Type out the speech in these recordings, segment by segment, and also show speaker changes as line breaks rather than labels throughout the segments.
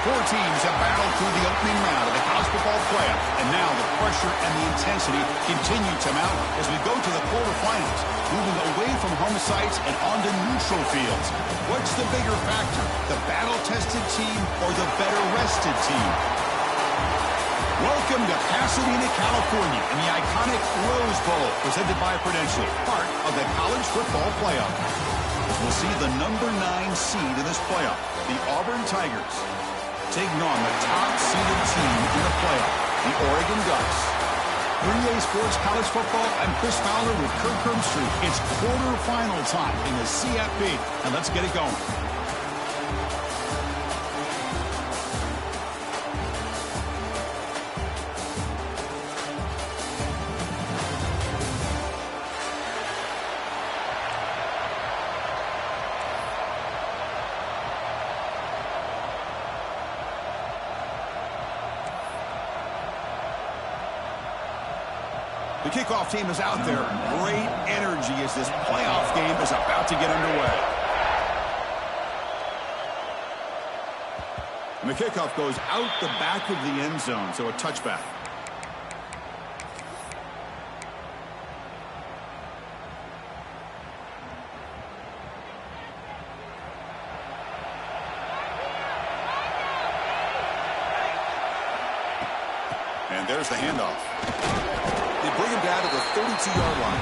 Four teams have battled through the opening round of the college football playoff, and now the pressure and the intensity continue to mount as we go to the quarterfinals, moving away from home sites and onto neutral fields. What's the bigger factor, the battle-tested team or the better-rested team? Welcome to Pasadena, California, in the iconic Rose Bowl, presented by Prudential, part of the college football playoff. We'll see the number 9 seed in this playoff, the Auburn Tigers, taking on the top-seeded team in the playoff, the Oregon Ducks. 3A Sports College Football, I'm Chris Fowler with Kirk Herbstreit. It's quarterfinal time in the CFB, and let's get it going. The kickoff team is out there. Great energy as this playoff game is about to get underway. And the kickoff goes out the back of the end zone, so a touchback. And there's the handoff. Bring him down to the 32-yard line.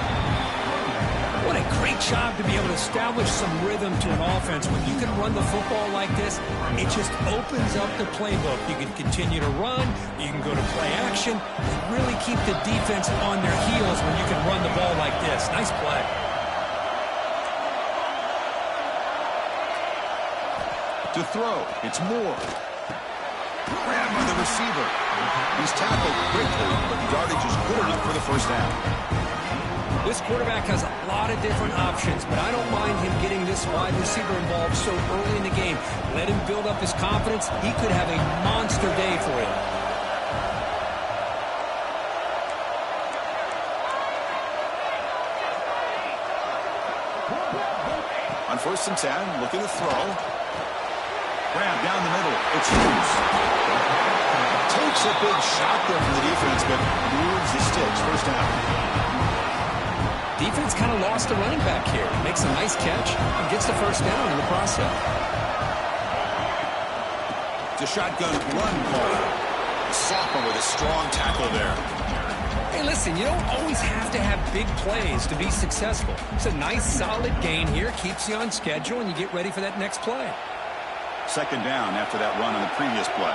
What a great job to be able to establish some rhythm to an offense. When you can run the football like this, it just opens up the playbook. You can continue to run, you can go to play action, and really keep the defense on their heels when you can run the ball like this. Nice play.
To throw, it's Moore. Grabbed by the receiver. He's tackled quickly, but the yardage is good enough for the first down.
This quarterback has a lot of different options, but I don't mind him getting this wide receiver involved so early in the game. Let him build up his confidence. He could have a monster day for him.
On 1st and 10, looking to throw. Grab down the middle. It's Hughes. Takes a big shot there from the defense, but moves the sticks. First down.
Defense kind of lost the running back here. Makes a nice catch and gets the first down in the process.
It's a shotgun run call. Hoffman with a strong tackle there.
Hey, listen, you don't always have to have big plays to be successful. It's a nice, solid gain here. Keeps you on schedule, and you get ready for that next play.
Second down after that run on the previous play.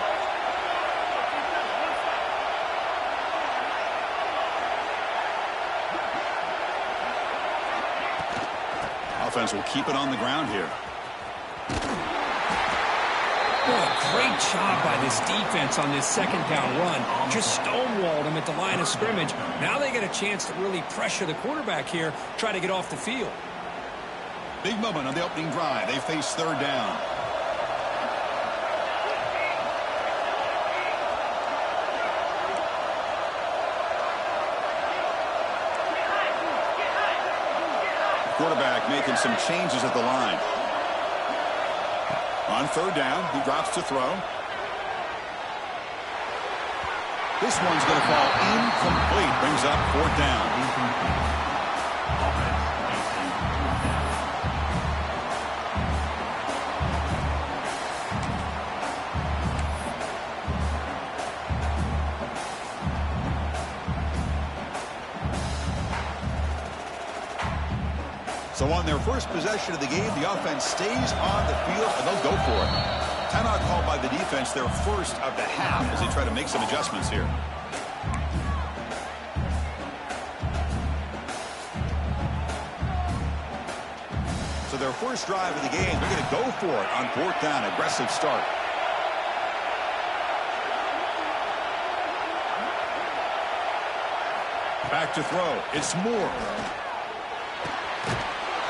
Offense will keep it on the ground here.
Oh, great job by this defense on this second down run. Just stonewalled him at the line of scrimmage. Now they get a chance to really pressure the quarterback here, try to get off the field.
Big moment on the opening drive. They face third down. Quarterback making some changes at the line. On third down, he drops to throw. This one's going to fall incomplete. Brings up fourth down. So on their first possession of the game, the offense stays on the field, and they'll go for it. Timeout called by the defense, their first of the half, as they try to make some adjustments here. So their first drive of the game, they're going to go for it on fourth down. Aggressive start. Back to throw. It's Moore.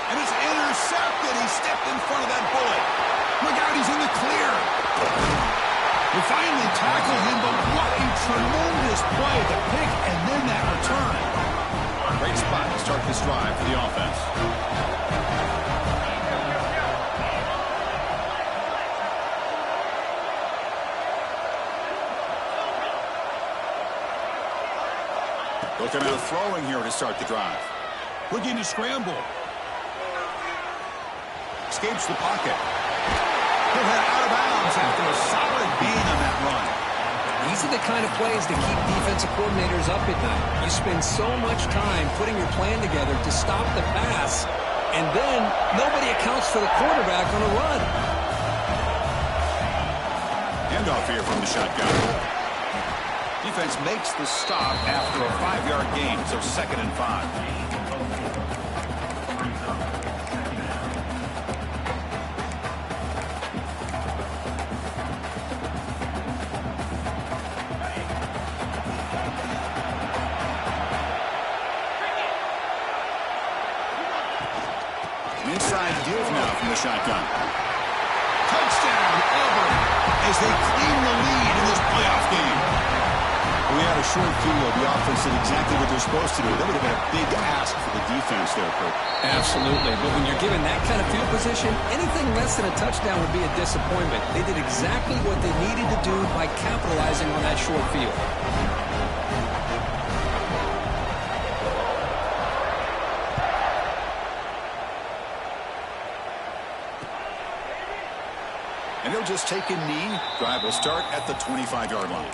And it's intercepted. He stepped in front of that bullet. Look out, he's in the clear. They finally tackle him, but what a tremendous play. The pick and then that return. Great spot to start this drive for the offense. Looking at throwing here to start the drive. Looking to scramble. Escapes the pocket. He'll head out of bounds after a solid gain on that run.
These are the kind of plays that keep defensive coordinators up at night. You spend so much time putting your plan together to stop the pass, and then nobody accounts for the quarterback on a run.
Handoff here from the shotgun. Defense makes the stop after a 5-yard gain, so 2nd and 5. Inside give now from the shotgun. Touchdown, Auburn, as they claim the lead in this playoff game. We had a short field. The offense did exactly what they're supposed to do. That would have been a big ask for the defense there, Kirk.
Absolutely. But when you're given that kind of field position, anything less than a touchdown would be a disappointment. They did exactly what they needed to do by capitalizing on that short field.
And he'll just take a knee. Drive will start at the 25-yard line.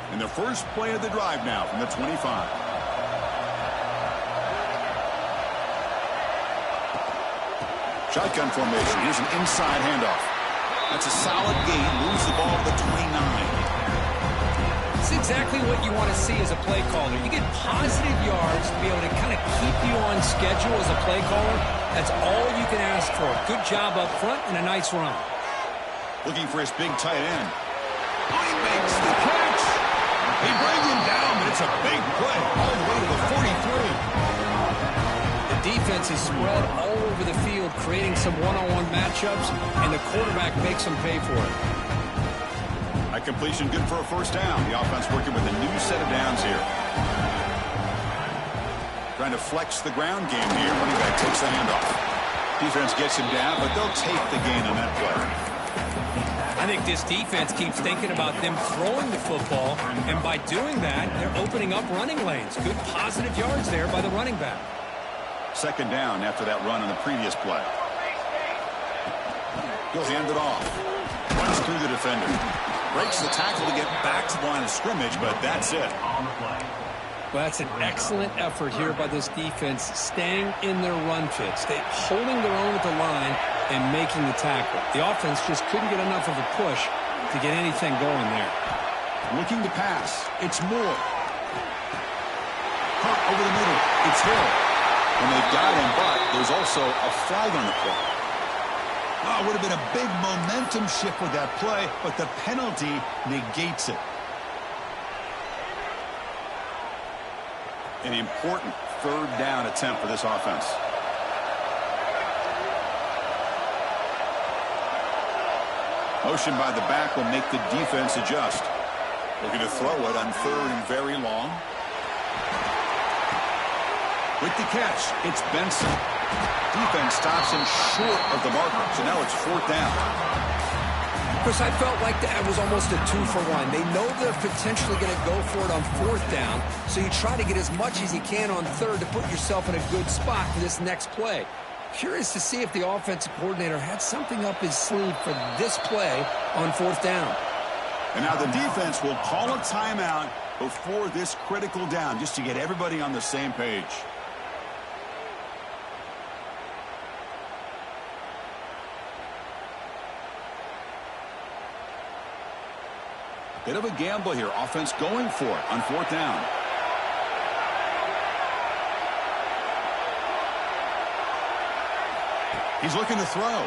And the first play of the drive now from the 25. Shotgun formation. Here's an inside handoff. That's a solid gain. Moves the ball to the 29.
It's exactly what you want to see as a play caller. You get positive yards to be able to kind of keep you on schedule as a play caller. That's all you can ask for. Good job up front and a nice run.
Looking for his big tight end. Oh, he makes the catch. They bring him down, but it's a big play all the way to the 43.
The defense is spread all over the field, creating some one-on-one matchups, and the quarterback makes them pay for it.
That completion good for a first down. The offense working with a new set of downs here. Trying to flex the ground game here. Running back takes the handoff. Defense gets him down, but they'll take the gain on that play.
I think this defense keeps thinking about them throwing the football, and by doing that, they're opening up running lanes. Good positive yards there by the running back.
Second down after that run on the previous play. He'll hand it off. Runs through the defender. Breaks the tackle to get back to the line of scrimmage, but that's it.
Well, that's an excellent effort here by this defense, staying in their run fit, holding their own at the line and making the tackle. The offense just couldn't get enough of a push to get anything going there.
Looking to pass. It's Moore. Caught over the middle. It's Hill. And they've got him, but there's also a flag on the play. Oh, it would have been a big momentum shift with that play, but the penalty negates it. An important third down attempt for this offense. Motion by the back will make the defense adjust. Looking to throw it on third and very long. With the catch, it's Benson. Defense stops him short of the marker, so now it's fourth down.
Chris, I felt like that was almost a 2-for-1. They know they're potentially going to go for it on fourth down, so you try to get as much as you can on third to put yourself in a good spot for this next play. Curious to see if the offensive coordinator had something up his sleeve for this play on fourth down.
And now the defense will call a timeout before this critical down, just to get everybody on the same page. Bit of a gamble here. Offense going for it on fourth down. He's looking to throw.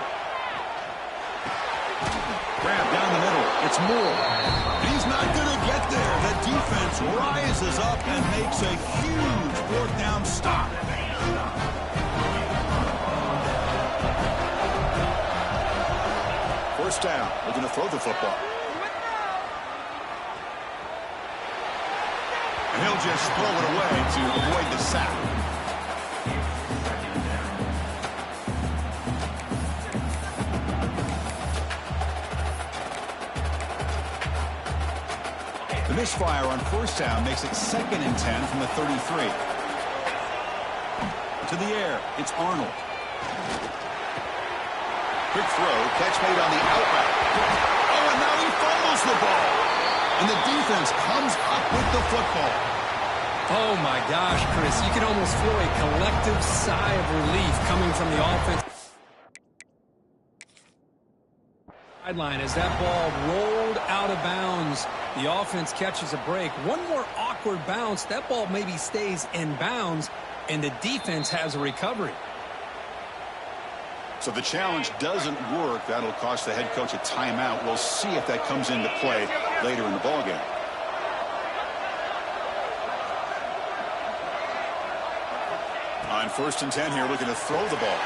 Grab down the middle. It's Moore. He's not going to get there. The defense rises up and makes a huge fourth down stop. First down. We're going to throw the football. And he'll just throw it away to avoid the sack. The misfire on first down makes it 2nd and 10 from the 33. To the air, it's Arnold. Quick throw, catch made on the out route. Oh, and now he fumbles the ball. And the defense comes up with the football.
Oh, my gosh, Chris. You can almost feel a collective sigh of relief coming from the offense. Sideline as that ball rolled out of bounds. The offense catches a break. One more awkward bounce. That ball maybe stays in bounds, and the defense has a recovery.
So the challenge doesn't work. That'll cost the head coach a timeout. We'll see if that comes into play later in the ballgame. On 1st and 10 here, looking to throw the ball.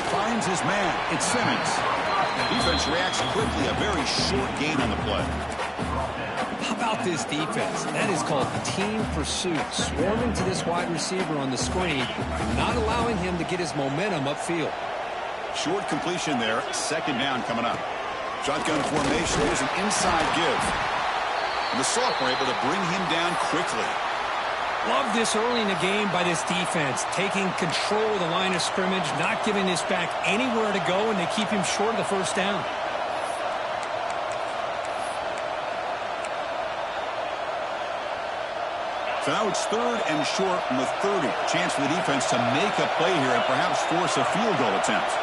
Finds his man. It's Simmons. Defense reacts quickly. A very short gain on the play.
How about this defense? That is called team pursuit. Swarming to this wide receiver on the screen, not allowing him to get his momentum upfield.
Short completion there. 2nd down coming up. Shotgun formation. Here's an inside give. And the sophomore able to bring him down quickly.
Love this early in the game by this defense. Taking control of the line of scrimmage, not giving this back anywhere to go, and they keep him short of the first down.
So now it's 3rd and short from the 30. Chance for the defense to make a play here and perhaps force a field goal attempt.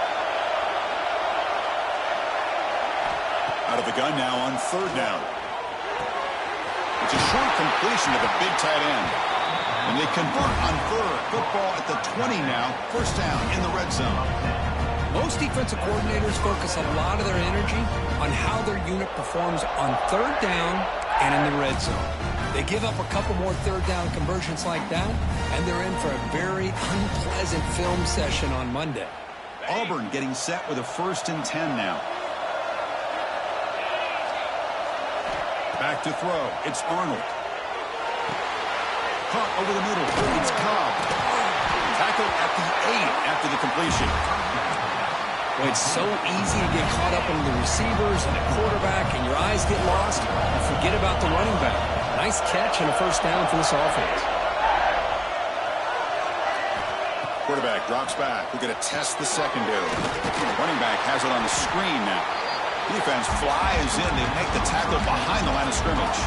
Out of the gun now on 3rd down. It's a short completion to the big tight end. And they convert on 3rd. Football at the 20 now. First down in the red zone.
Most defensive coordinators focus a lot of their energy on how their unit performs on 3rd down and in the red zone. They give up a couple more 3rd down conversions like that, and they're in for a very unpleasant film session on Monday.
Auburn getting set with a 1st and 10 now. Back to throw. It's Arnold. Caught over the middle. It's Cobb. Tackled at the 8 after the completion.
Well, it's so easy to get caught up in the receivers and the quarterback, and your eyes get lost. You forget about the running back. Nice catch and a first down for this offense.
Quarterback Drops back. We're going to test the secondary. Running back has it on the screen now. Defense flies in. They make the tackle behind the line of scrimmage.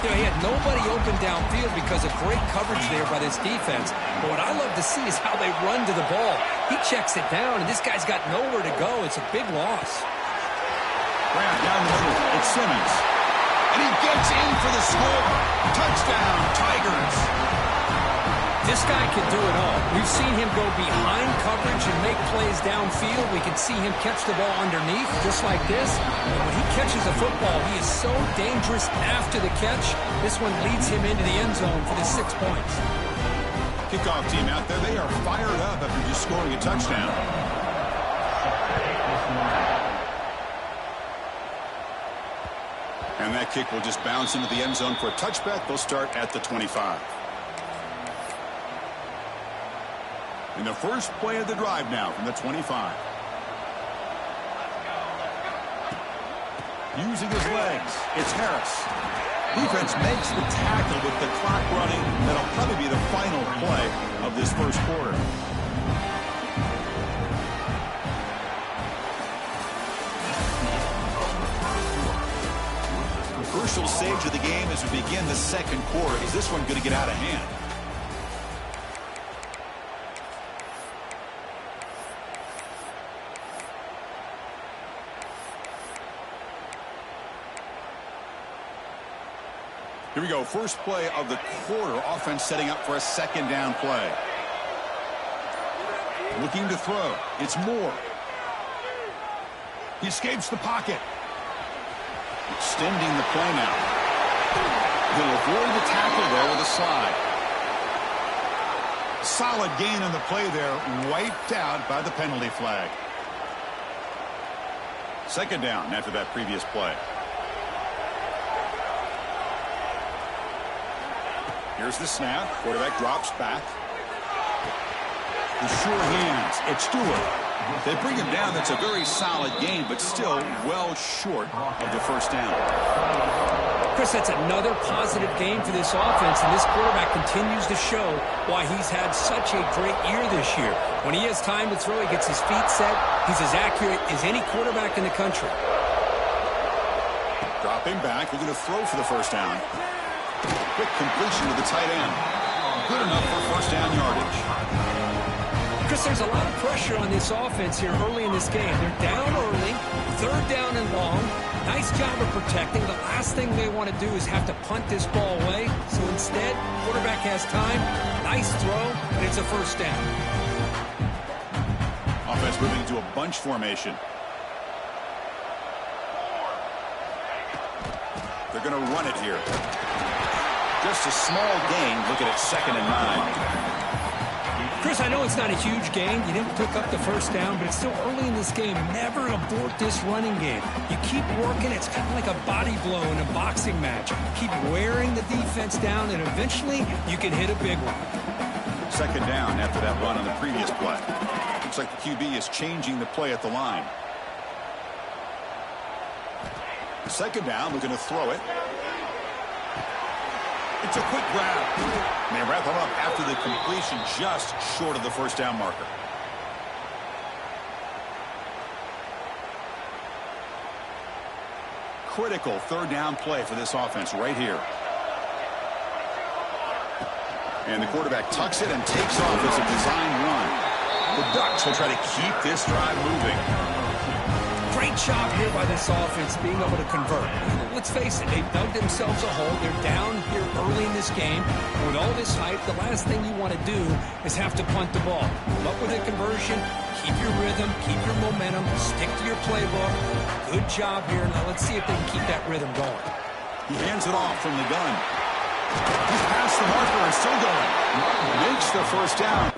You know, he had nobody open downfield because of great coverage there by this defense. But what I love to see is how they run to the ball. He checks it down, and this guy's got nowhere to go. It's a big loss.
Grant down the middle. It's Simmons. And he gets in for the score. Touchdown, Tigers.
This guy can do it all. We've seen him go behind coverage and make plays downfield. We can see him catch the ball underneath, just like this. And when he catches a football, he is so dangerous after the catch. This one leads him into the end zone for the 6 points.
Kickoff team out there, they are fired up after just scoring a touchdown. And that kick will just bounce into the end zone for a touchback. They'll start at the 25. In the first play of the drive now from the 25. Using his legs, it's Harris. Defense makes the tackle with the clock running. That'll probably be the final play of this first quarter. Crucial stage of the game as we begin the second quarter. Is this one going to get out of hand? Here we go. First play of the quarter. Offense setting up for a second down play. Looking to throw. It's Moore. He escapes the pocket. Extending the play now. He'll avoid the tackle there with a slide. Solid gain on the play there. Wiped out by the penalty flag. Second down after that previous play. Here's the snap. Quarterback drops back. The sure hands. It's Stewart. They bring him down. That's a very solid gain, but still well short of the first down.
Chris, that's another positive game for this offense, and this quarterback continues to show why he's had such a great year this year. When he has time to throw, he gets his feet set. He's as accurate as any quarterback in the country.
Dropping back. We're going to throw for the first down. Quick completion to the tight end. Good enough for first down yardage.
Chris, there's a lot of pressure on this offense here early in this game. They're down early, third down and long. Nice job of protecting. The last thing they want to do is have to punt this ball away. So instead, quarterback has time. Nice throw, and it's a first down.
Offense moving into a bunch formation. They're going to run it here. Just a small gain. Looking at 2nd and 9.
Chris, I know it's not a huge gain. You didn't pick up the first down, but it's still early in this game. Never abort this running game. You keep working. It's kind of like a body blow in a boxing match. Keep wearing the defense down, and eventually you can hit a big one.
Second down after that run on the previous play. Looks like the QB is changing the play at the line. Second down, we're going to throw it. It's a quick grab. And they wrap him up after the completion, just short of the first down marker. Critical third down play for this offense right here. And the quarterback tucks it and takes off as a design run. The Ducks will try to keep this drive moving.
Great job here by this offense being able to convert. Let's face it, they've dug themselves a hole. They're down here early in this game. With all this hype, the last thing you want to do is have to punt the ball. Come up with a conversion, keep your rhythm, keep your momentum, stick to your playbook. Good job here. Now let's see if they can keep that rhythm going.
He hands it off from the gun. He's past the marker and still going. Makes the first down.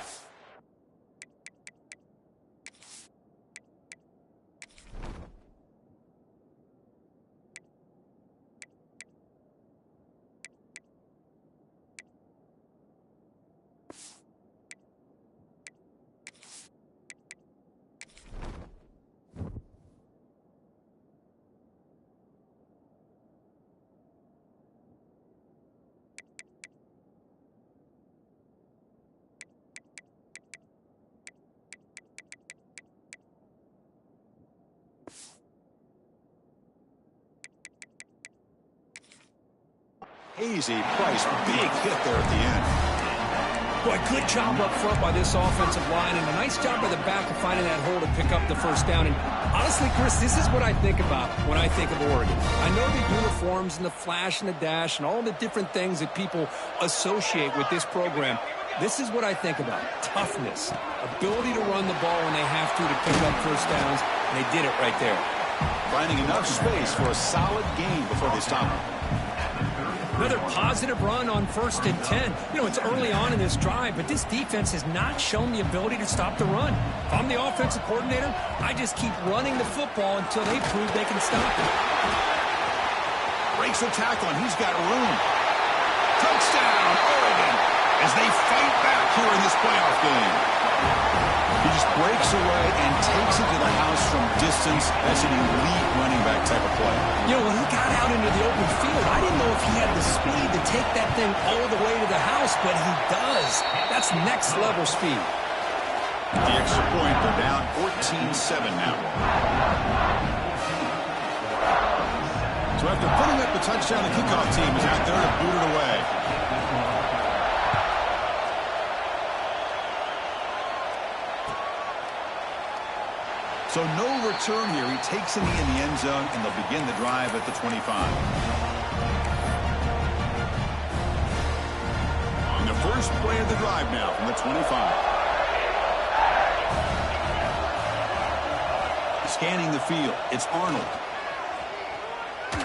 pays a price. Big hit there at the end.
Boy, good job up front by this offensive line, and a nice job by the back of finding that hole to pick up the first down. And honestly, Chris, this is what I think about when I think of Oregon. I know the uniforms and the flash and the dash and all the different things that people associate with this program. This is what I think about. Toughness, ability to run the ball when they have to pick up first downs, and they did it right there.
Finding enough space for a solid gain before they stop him.
Another positive run on 1st and 10. You know, it's early on in this drive, but this defense has not shown the ability to stop the run. If I'm the offensive coordinator, I just keep running the football until they prove they can stop it.
Breaks the tackle, and he's got room. Touchdown, Oregon, as they fight back here in this playoff game. He just breaks away and takes it to the house from distance. That's an elite running back type of play.
You know, when he got out into the open field, I didn't know if he had the speed to take that thing all the way to the house, but he does. That's next level speed.
The extra point, they're down 14-7 now. So after putting up the touchdown, the kickoff team is out there to boot it away. So no return here. He takes a knee in the end zone, and they'll begin the drive at the 25. On the first play of the drive now from the 25. Scanning the field, it's Arnold.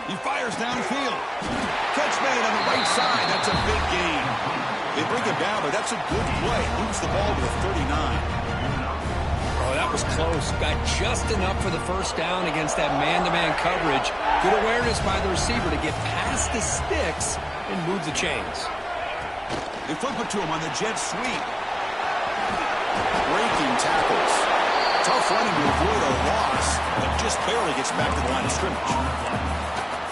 He fires downfield. Catch made on the right side. That's a big gain. They bring him down, but that's a good play. Moves the ball to the 39.
Oh, that was close. Got just enough for the first down against that man-to-man coverage. Good awareness by the receiver to get past the sticks and move the chains.
They flip it to him on the jet sweep. Breaking tackles. Tough running to avoid a loss, but just barely gets back to the line of scrimmage.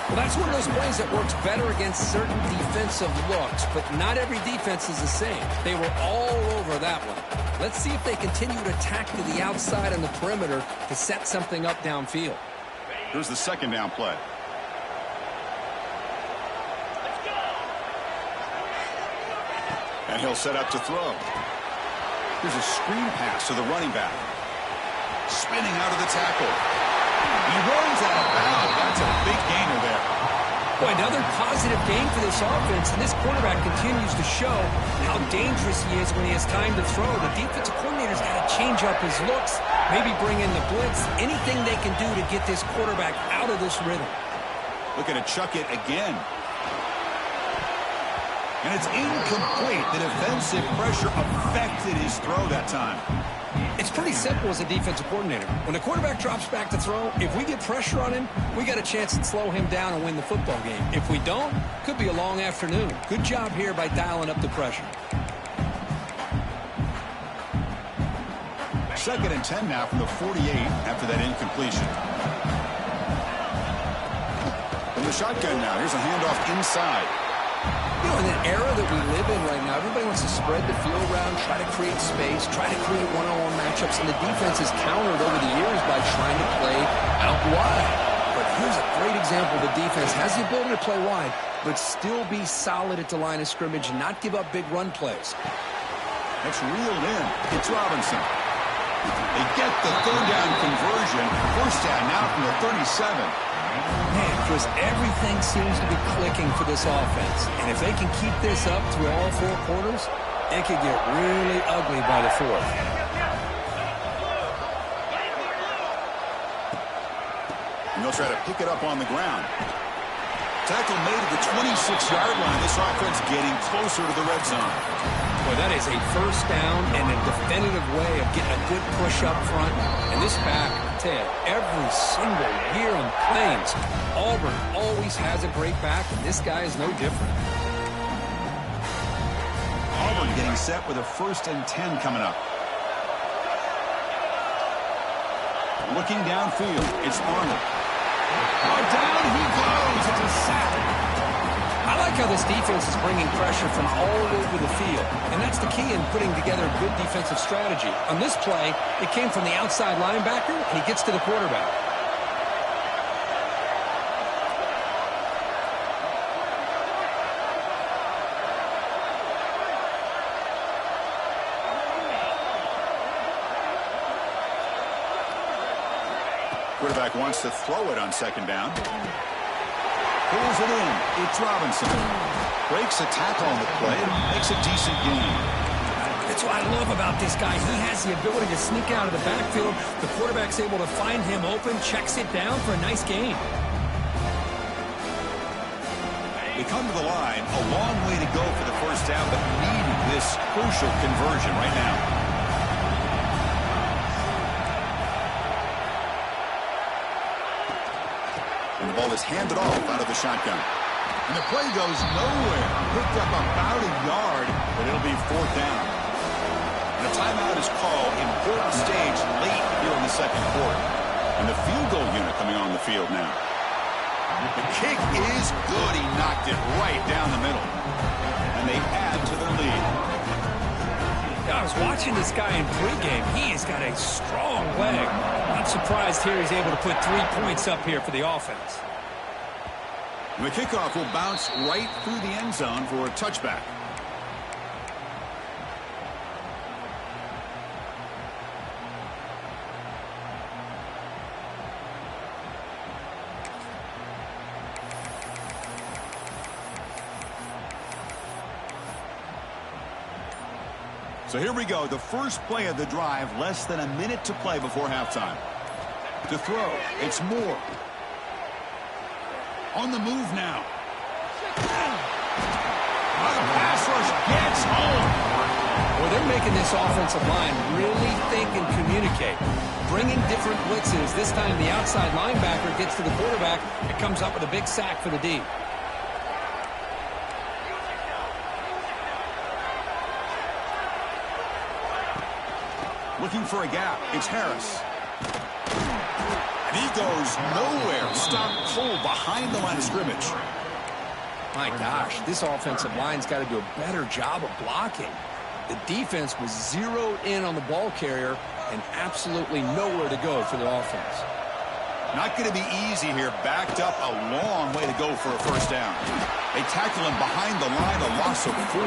Well, that's one of those plays that works better against certain defensive looks, but not every defense is the same. They were all over that one. Let's see if they continue to attack to the outside on the perimeter to set something up downfield.
Here's the second down play. And he'll set up to throw. Here's a screen pass to the running back. Spinning out of the tackle. He runs out of bounds. That's a big gainer there.
Boy, another positive game for this offense, and this quarterback continues to show how dangerous he is when he has time to throw. The defensive coordinator's got to change up his looks, maybe bring in the blitz, anything they can do to get this quarterback out of this rhythm.
Looking to chuck it again. And it's incomplete. The defensive pressure affected his throw that time.
It's pretty simple as a defensive coordinator. When the quarterback drops back to throw, if we get pressure on him, we got a chance to slow him down and win the football game. If we don't, could be a long afternoon. Good job here by dialing up the pressure.
2nd and 10 now from the 48 after that incompletion. From the shotgun now, here's a handoff inside.
You know, in the era that we live in right now, everybody wants to spread the field around, try to create space, try to create one-on-one matchups, and the defense is countered over the years by trying to play out wide. But here's a great example. The defense has the ability to play wide, but still be solid at the line of scrimmage and not give up big run plays.
That's reeled in. It's Robinson. They get the third down conversion. First down now from the 37.
Man, Chris, everything seems to be clicking for this offense. And if they can keep this up through all 4 quarters, it could get really ugly by the 4th.
And they'll try to pick it up on the ground. Tackle made at the 26-yard line. This offense getting closer to the red zone.
Boy, that is a first down and a definitive way of getting a good push up front. And this back, Ted, every single year on Plains, Auburn always has a great back, and this guy is no different.
Auburn getting set with a 1st and 10 coming up. Looking downfield, it's Arnold. Oh, down he goes. It's a sack.
I like how this defense is bringing pressure from all over the field, and that's the key in putting together a good defensive strategy. On this play, it came from the outside linebacker, and he gets to the quarterback.
Quarterback wants to throw it on second down. Pulls it in. It's Robinson. Breaks a tackle on the play and makes a decent gain.
That's what I love about this guy. He has the ability to sneak out of the backfield. The quarterback's able to find him open, checks it down for a nice gain.
They come to the line, a long way to go for the first down, but needed this crucial conversion right now. And the ball is handed off out of the shotgun. And the play goes nowhere. Picked up about a yard, but it'll be fourth down. And a timeout is called. Important stage late here in the second quarter. And the field goal unit coming on the field now. The kick is good. He knocked it right down the middle. And they add to their lead.
I was watching this guy in pregame. He has got a strong leg. Not surprised here he's able to put 3 points up here for the offense.
And the kickoff will bounce right through the end zone for a touchback. So here we go, the first play of the drive, less than a minute to play before halftime. To throw, it's Moore. On the move now. The pass rush gets home.
Well, they're making this offensive line really think and communicate. Bringing different blitzes. This time the outside linebacker gets to the quarterback. It comes up with a big sack for the D.
Looking for a gap. It's Harris. And he goes nowhere. Stopped cold behind the line of scrimmage.
My gosh, this offensive line's got to do a better job of blocking. The defense was zeroed in on the ball carrier and absolutely nowhere to go for the offense.
Not going to be easy here. Backed up a long way to go for a first down. They tackle him behind the line, a loss of 4.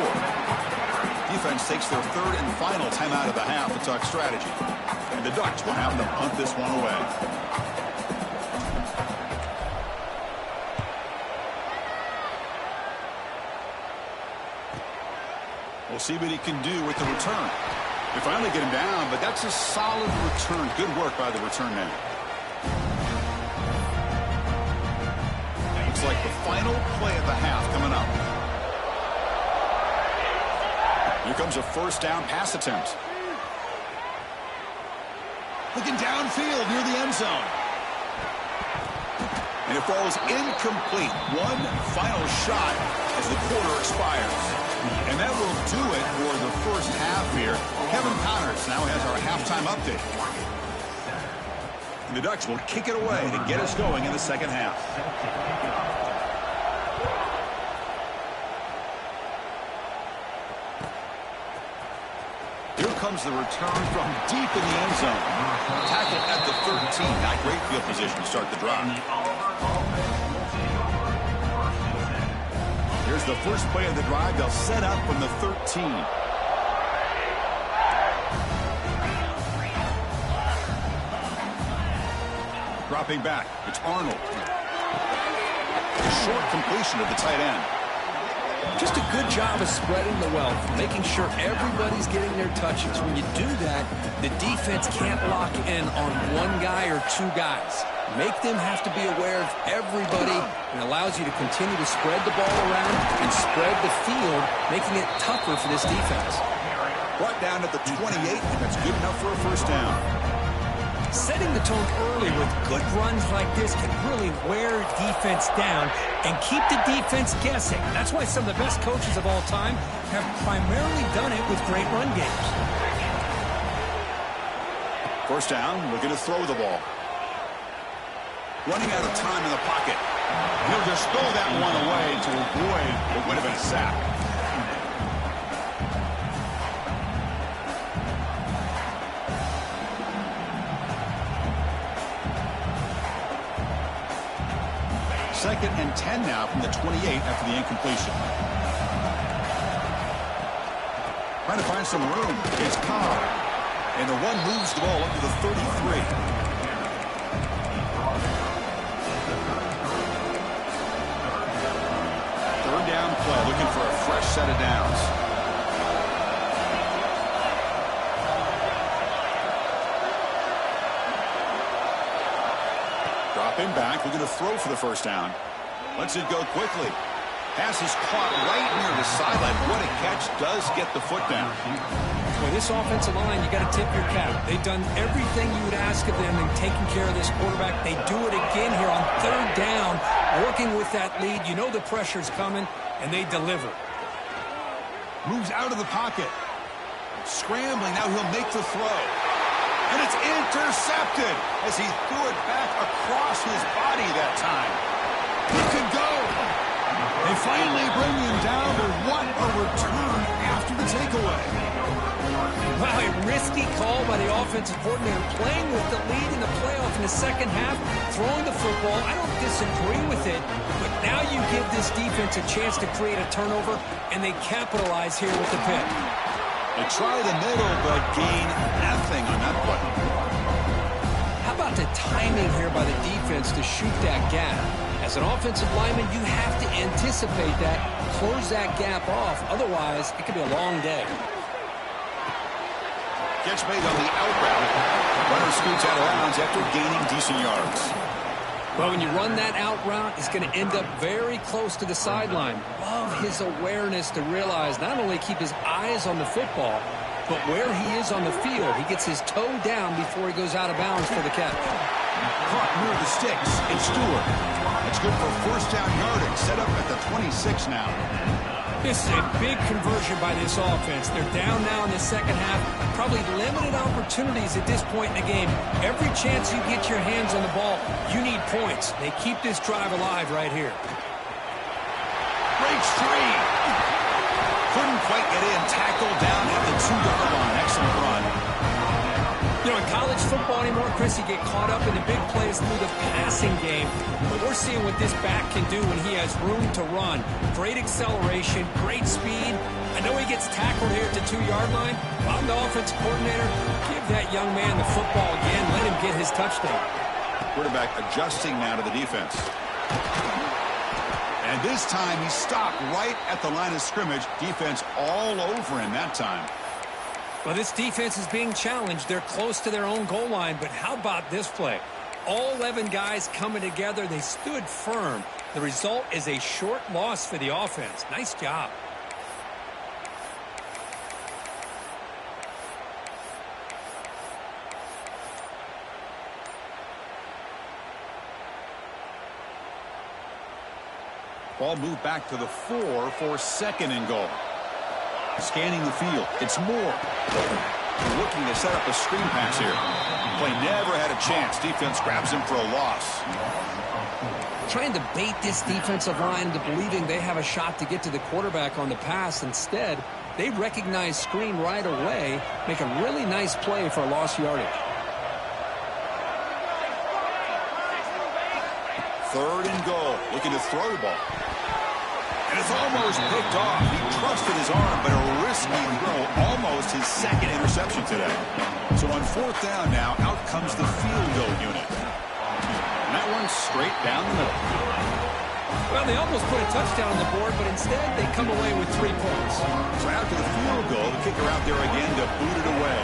Defense takes their third and final timeout of the half to talk strategy. And the Ducks will have them punt this one away. We'll see what he can do with the return. They finally get him down, but that's a solid return. Good work by the return man. Looks like the final play of the half coming up. Here comes a first down pass attempt. Looking downfield near the end zone. And it falls incomplete. One final shot as the quarter expires. And that will do it for the first half here. Kevin Connors now has our halftime update. And the Ducks will kick it away to get us going in the second half. Here comes the return from deep in the end zone. Tackle at the 13. Not great field position to start the drive. Here's the first play of the drive. They'll set up from the 13. Dropping back. It's Arnold. A short completion of the tight end.
Just a good job of spreading the wealth, making sure everybody's getting their touches. When you do that, the defense can't lock in on one guy or two guys. Make them have to be aware of everybody, and allows you to continue to spread the ball around and spread the field, making it tougher for this defense.
Brought down at the 28, and that's good enough for a first down.
Setting the tone early with good runs like this can really wear defense down and keep the defense guessing. That's why some of the best coaches of all time have primarily done it with great run games.
First down, looking to throw the ball. Running out of time in the pocket. He'll just throw that one away to avoid what would have been a sack. Second and 10 now from the 28 after the incompletion. Trying to find some room. It's Cobb. And the one moves the ball up to the 33. Third down play, looking for a fresh set of downs. Dropping back, looking to throw for the first down. Lets it go quickly. Pass is caught right near the sideline. What a catch. Does get the foot down.
Well, this offensive line, you got to tip your cap. They've done everything you would ask of them in taking care of this quarterback. They do it again here on third down, working with that lead. You know the pressure's coming, and they deliver.
Moves out of the pocket. Scrambling. Now he'll make the throw. And it's intercepted as he threw it back across his body that time. He could go. They finally bring him down, but what a return after the takeaway.
Wow, a risky call by the offensive coordinator, playing with the lead in the playoff in the second half, throwing the football. I don't disagree with it, but now you give this defense a chance to create a turnover, and they capitalize here with the pick.
They try the middle, but gain nothing on that play.
How about the timing here by the defense to shoot that gap? As an offensive lineman, you have to anticipate that, close that gap off. Otherwise, it could be a long day.
Catch made on the out route. Runner scoots out of bounds after gaining decent yards.
Well, when you run that out route, it's going to end up very close to the sideline. Love his awareness to realize not only keep his eyes on the football, but where he is on the field. He gets his toe down before he goes out of bounds for the catch.
Caught near the sticks. It's Stewart. It's good for first down yardage. Set up at the 26 now.
This is a big conversion by this offense. They're down now in the second half. Probably limited opportunities at this point in the game. Every chance you get your hands on the ball, you need points. They keep this drive alive right here.
Breaks free. Couldn't quite get in. Tackled down at the 2-yard line. Excellent run.
You know, in college football anymore, Chris, you get caught up in the big plays through the passing game. But we're seeing what this back can do when he has room to run. Great acceleration, great speed. I know he gets tackled here at the 2-yard line. I'm the offensive coordinator. Give that young man the football again. Let him get his touchdown.
Quarterback adjusting now to the defense. And this time he stopped right at the line of scrimmage. Defense all over him that time.
Well, this defense is being challenged. They're close to their own goal line, but how about this play? All 11 guys coming together. They stood firm. The result is a short loss for the offense. Nice job.
Ball moved back to the 4 for second and goal. Scanning the field. It's Moore. Looking to set up a screen pass here. Play never had a chance. Defense grabs him for a loss.
Trying to bait this defensive line into believing they have a shot to get to the quarterback on the pass. Instead, they recognize screen right away, make a really nice play for a lost yardage.
Third and goal. Looking to throw the ball. And it's almost picked off. He trusted his arm, but a risky throw. Almost his second interception today. So on fourth down now, out comes the field goal unit. And that one straight down the middle.
Well, they almost put a touchdown on the board, but instead they come away with 3 points.
So after the field goal, the kicker out there again to boot it away.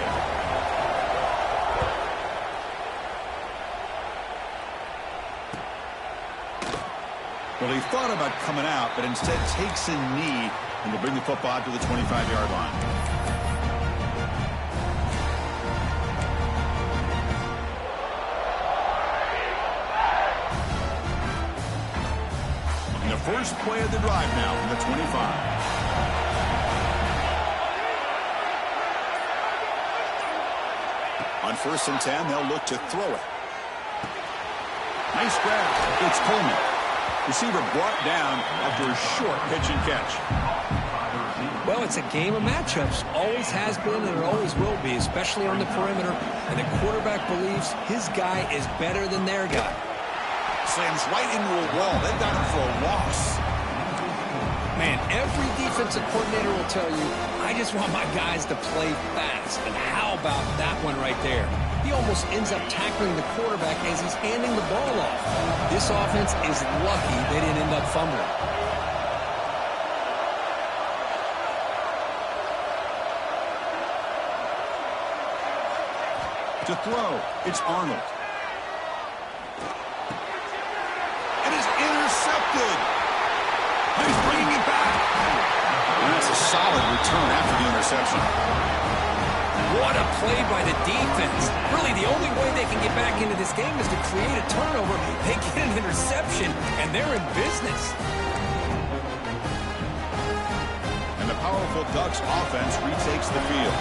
Well, he thought about coming out, but instead takes a knee and will bring the football to the 25-yard line. And the first play of the drive now from the 25. On 1st and 10, they'll look to throw it. Nice grab. It's Coleman. Receiver brought down after a short pitch and catch.
Well, it's a game of matchups. Always has been and it always will be, especially on the perimeter. And the quarterback believes his guy is better than their guy.
Slams right into a wall. They've got him for a loss.
Man, every defensive coordinator will tell you, I just want my guys to play fast. And how about that one right there? he almost ends up tackling the quarterback as he's handing the ball off. This offense is lucky they didn't end up fumbling.
To throw, it's Arnold. It is intercepted. And he's bringing it back. And that's a solid return after the interception.
What a play by the defense. Really, the only way they can get back into this game is to create a turnover. They get an interception, and they're in business.
And the powerful Ducks offense retakes the field.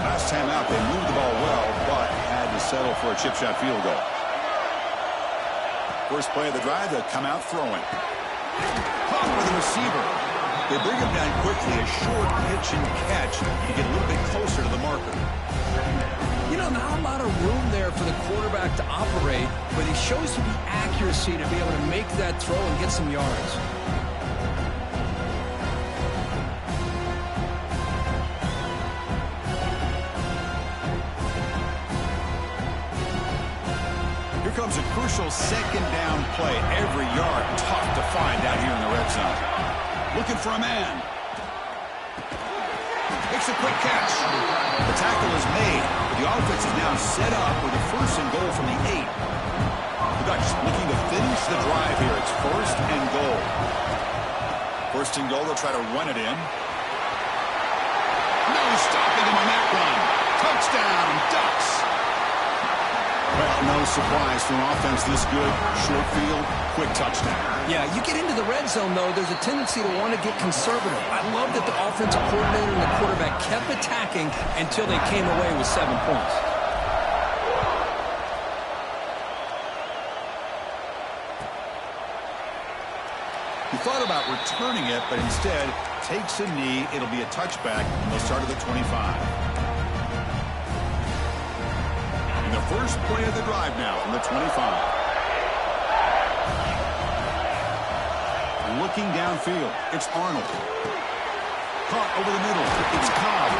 Last time out, they moved the ball well, but had to settle for a chip shot field goal. First play of the drive, they'll come out throwing. Caught for the receiver. They bring him down quickly, a short pitch and catch to get a little bit closer to the marker.
You know, not a lot of room there for the quarterback to operate, but he shows you the accuracy to be able to make that throw and get some yards.
Here comes a crucial second down play. Every yard tough to find out here in the red zone. Looking for a man. Makes a quick catch. The tackle is made. The offense is now set up with a 1st and goal from the 8. The Ducks looking to finish the drive here. It's 1st and goal. 1st and goal, they'll try to run it in. No stopping him on that run. Touchdown, Ducks. Well, no surprise for an offense this good. Short field, quick touchdown.
Yeah, you get into the red zone, though, there's a tendency to want to get conservative. I love that the offensive coordinator and the quarterback kept attacking until they came away with 7 points.
He thought about returning it, but instead takes a knee. It'll be a touchback, and they'll start at the 25. The first play of the drive now from the 25. Looking downfield, it's Arnold. Caught over the middle, it's Cobb.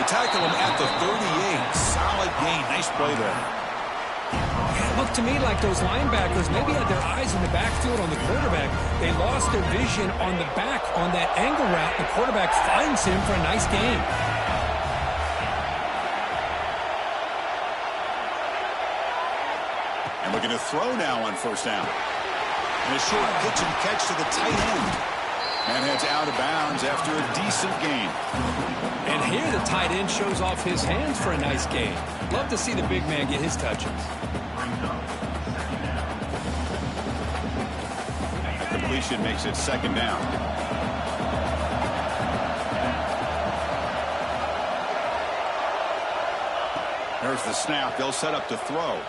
They tackle him at the 38. Solid gain, nice play there.
It looked to me like those linebackers maybe had their eyes in the backfield on the quarterback. They lost their vision on the back on that angle route. The quarterback finds him for a nice gain.
And looking to throw now on 1st down. And a short pitch and catch to the tight end. And heads out of bounds after a decent gain.
And here the tight end shows off his hands for a nice gain. Love to see the big man get his touches.
A completion makes it 2nd down. There's the snap. They'll set up to throw.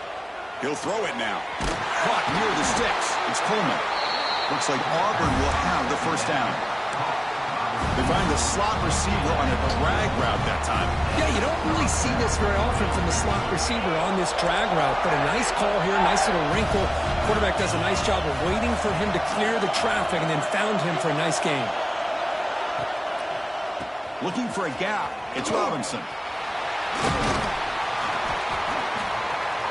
He'll throw it now. Caught near the sticks. It's Coleman. Looks like Auburn will have the 1st down. They find the slot receiver on a drag route that time.
Yeah, you don't really see this very often from the slot receiver on this drag route, but a nice call here, nice little wrinkle. Quarterback does a nice job of waiting for him to clear the traffic and then found him for a nice gain.
Looking for a gap. It's Robinson.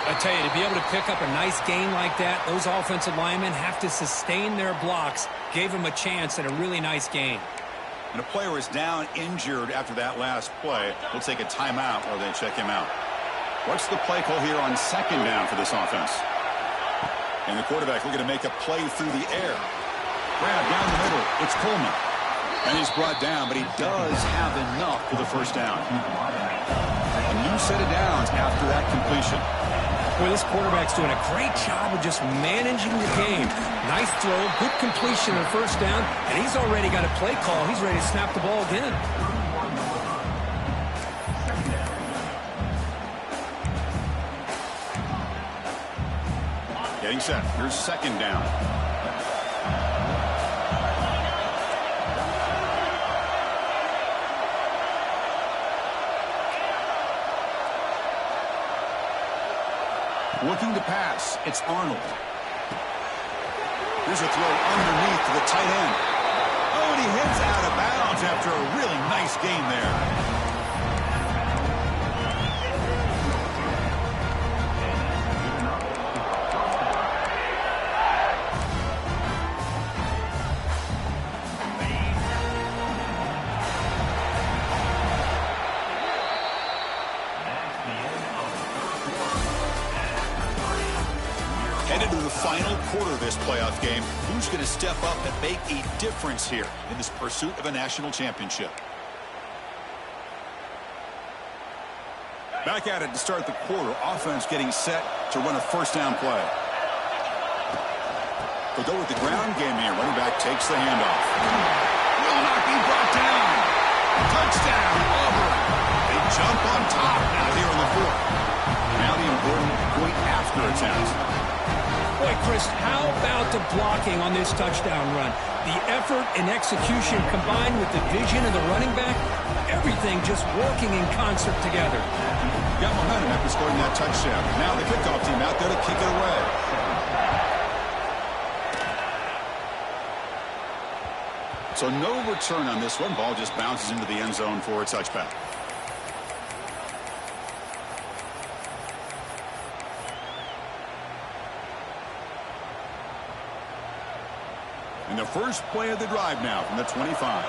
I tell you, to be able to pick up a nice gain like that, those offensive linemen have to sustain their blocks. Gave him a chance at a really nice gain.
And a player is down injured after that last play. We'll take a timeout while they check him out. What's the play call here on 2nd down for this offense? And the quarterback looking to make a play through the air. Grab down the middle. It's Coleman. And he's brought down, but he does have enough for the 1st down. A new set of downs after that completion.
Well, this quarterback's doing a great job of just managing the game. Nice throw, good completion on 1st down, and he's already got a play call. He's ready to snap the ball again.
Getting set. Here's 2nd down. Looking to pass. It's Arnold. Here's a throw underneath to the tight end. Oh, and he heads out of bounds after a really nice game there. Headed to the final quarter of this playoff game. Who's going to step up and make a difference here in this pursuit of a national championship? Back at it to start the quarter. Offense getting set to run a first down play. They'll go with the ground game here. Running back takes the handoff. Will not be brought down. Touchdown, Auburn. They jump on top now here in the fourth. Now the important point after attempt.
Boy, Chris, how about the blocking on this touchdown run? The effort and execution combined with the vision of the running back, everything just working in concert together.
Got momentum after scoring that touchdown. Now the kickoff team out there to kick it away. So no return on this one. Ball just bounces into the end zone for a touchback. And the first play of the drive now from the 25.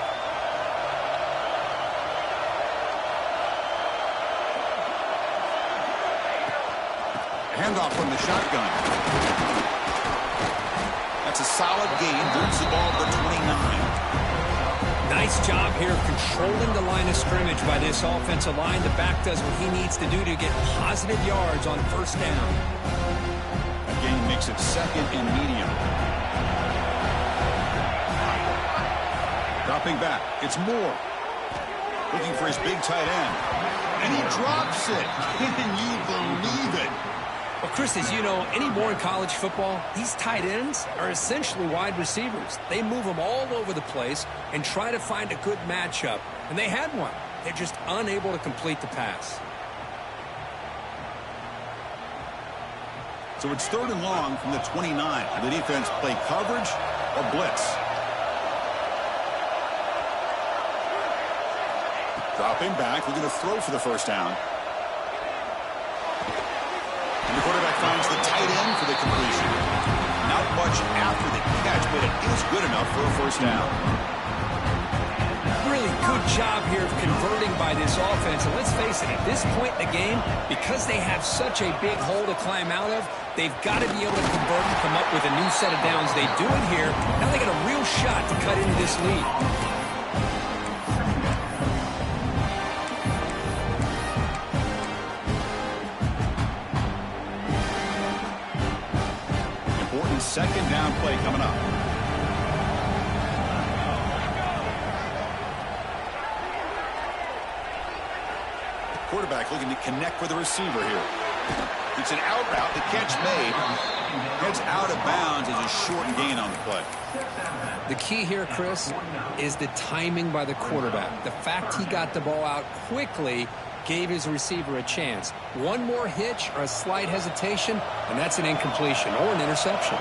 Handoff from the shotgun. That's a solid gain. Brings the ball to the 29.
Nice job here of controlling the line of scrimmage by this offensive line. The back does what he needs to do to get positive yards on first down.
That gain makes it second and medium. Dropping back. It's Moore. Looking for his big tight end. And he drops it. Can you believe it?
Well, Chris, as you know, anymore in college football, these tight ends are essentially wide receivers. They move them all over the place and try to find a good matchup. And they had one. They're just unable to complete the pass.
So it's third and long from the 29. The defense play coverage or blitz. Dropping back, looking to throw for the first down. And the quarterback finds the tight end for the completion. Not much after the catch, but it is good enough for a first down.
Really good job here of converting by this offense. And let's face it, at this point in the game, because they have such a big hole to climb out of, they've got to be able to convert and come up with a new set of downs. They do it here. Now they got a real shot to cut into this lead.
Second down play coming up. Quarterback looking to connect with the receiver here. It's an out route. The catch made. Heads out of bounds as a short gain on the play.
The key here, Chris, is the timing by the quarterback. The fact he got the ball out quickly gave his receiver a chance. One more hitch or a slight hesitation, and that's an incompletion or an interception.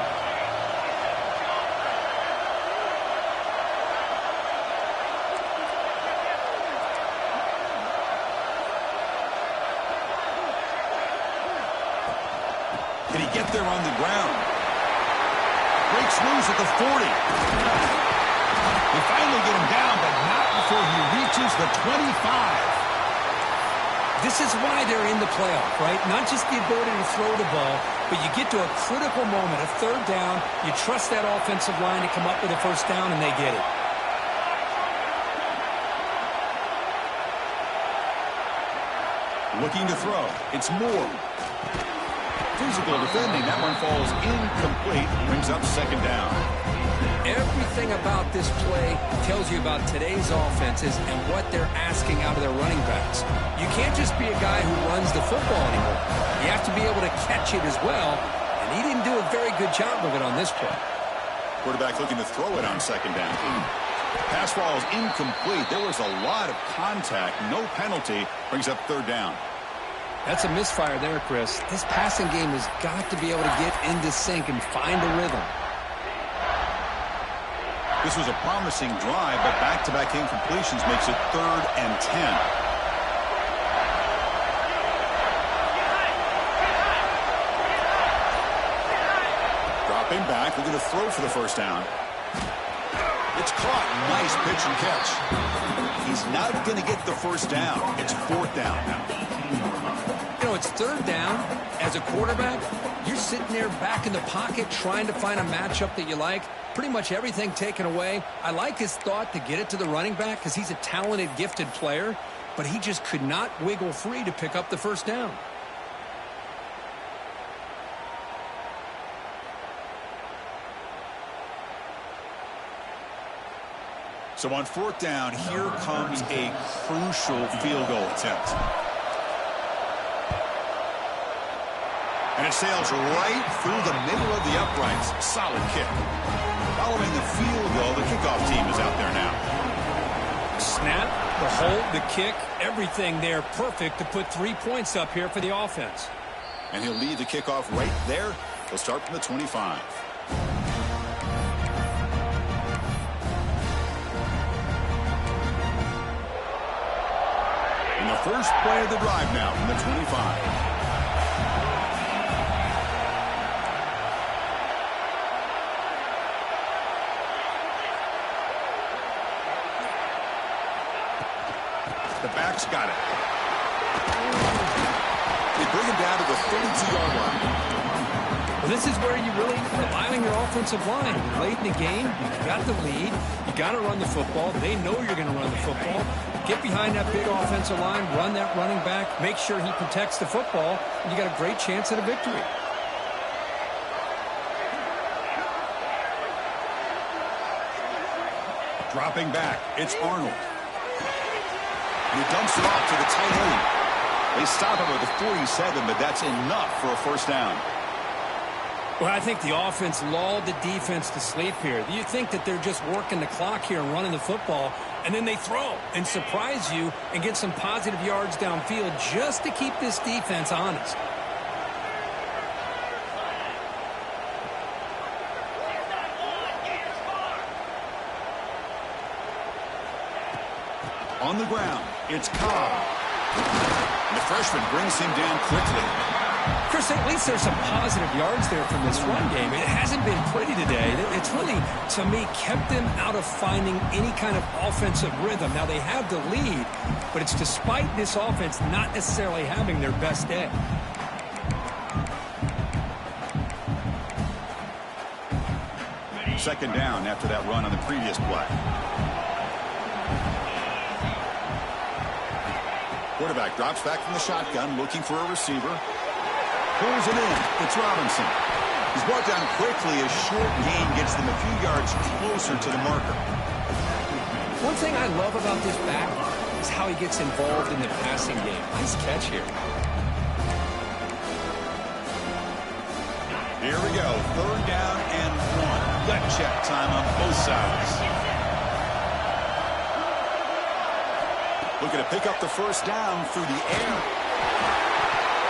Can he get there on the ground? Breaks loose at the 40. They finally get him down, but not before he reaches the 25.
This is why they're in the playoff, right? Not just the ability to throw the ball, but you get to a critical moment, a third down, you trust that offensive line to come up with a first down, and they get it.
Looking to throw. It's Moore. Physical defending. That one falls incomplete. Brings up second down.
Everything about this play tells you about today's offenses and what they're asking out of their running backs. You can't just be a guy who runs the football anymore. You have to be able to catch it as well, and he didn't do a very good job of it on this play.
Quarterback looking to throw it on second down. Pass ball is incomplete. There was a lot of contact. No penalty. Brings up third down.
That's a misfire there, Chris. This passing game has got to be able to get into sync and find a rhythm.
This was a promising drive, but back-to-back incompletions makes it 3rd and 10. Dropping back, looking to throw for the first down. It's caught. Nice pitch and catch. He's not going to get the first down. It's 4th down now.
You know, it's third down. As a quarterback, you're sitting there back in the pocket trying to find a matchup that you like. Pretty much everything taken away. I like his thought to get it to the running back because he's a talented, gifted player, but he just could not wiggle free to pick up the first down.
So on fourth down, here comes a crucial field goal attempt. And it sails right through the middle of the uprights. Solid kick. Following the field goal, the kickoff team is out there now.
Snap, the hold, the kick, everything there perfect to put 3 points up here for the offense.
And he'll lead the kickoff right there. He'll start from the 25. And the first play of the drive now from the 25. The back's got it. They bring him down to the 32-yard line.
Well, this is where you really rely on your offensive line. You're late in the game. You've got the lead. You got to run the football. They know you're going to run the football. Get behind that big offensive line. Run that running back. Make sure he protects the football. And you got a great chance at a victory.
Dropping back. It's Arnold. And he dumps it off to the tight end. They stop him at the 47, but that's enough for a first down.
Well, I think the offense lulled the defense to sleep here. You think that they're just working the clock here and running the football, and then they throw and surprise you and get some positive yards downfield just to keep this defense honest.
On the ground, it's Cobb. And the freshman brings him down quickly.
Chris, at least there's some positive yards there from this run game. It hasn't been pretty today. It's really, to me, kept them out of finding any kind of offensive rhythm. Now, they have the lead, but it's despite this offense not necessarily having their best day.
Second down after that run on the previous play. Quarterback drops back from the shotgun, looking for a receiver. Pulls it in. It's Robinson. He's brought down quickly as short gain gets them a few yards closer to the marker.
One thing I love about this back is how he gets involved in the passing game. Nice catch here.
Here we go. Third down and 1. Gut check time on both sides. Looking to pick up the first down through the air.